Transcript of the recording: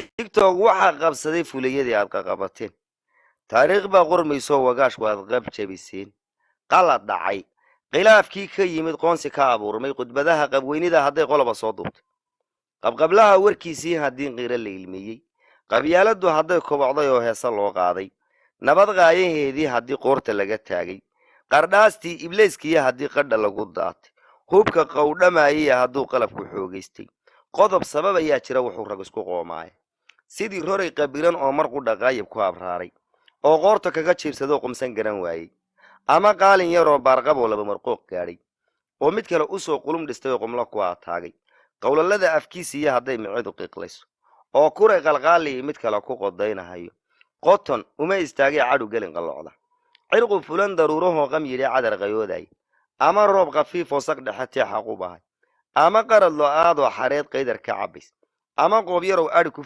tiktok waxaa qabsaday fuliyadii aad qaqabateen taariikh baa qormayso wagaash waad qab jabiseen qalad dhacay khilaafkii ka yimid qoonsi ka abuurmay khudbadaha qabweynida hadday qoloba soo duubtay qabqablaha warkiisii haddii qiiro la ilmeeyey qabyaaladdu hadday kobocday oo heese loo qaaday nabad qaayaheedii haddii qoorta laga taagay qardhaastii ibliiskiya haddii qadha lagu daatay hubka qowdhamaayaya hadduu qalabku xoogaystay qodob sabab ayaa jira wuxuu rag isku qoomaaya sidii roray qabiran oo mar qudha qaayib ku abraaray oo qoorta kaga jiibsadoo qumsan garan waayey ama qaalin yaroo baarqaboo laba marqooq gaadhay oo mid kale u soo qulum dhistay oo qumlo ku ataagay qowlalada afkiisiiya hadday micidu qiiqlayso oo kuray qalqaaliyi mid kale ku qodaynahayo qoton uma istaagay cadhu gelin qallocda cirqu fulan daruurahoo qam yidhi cadar qayooday ama roob khafiifoo saq dhexe teexa qubahay ama qarad lo-aadoo xareed qaydar ka cabbays ama qoob yarow adhi ku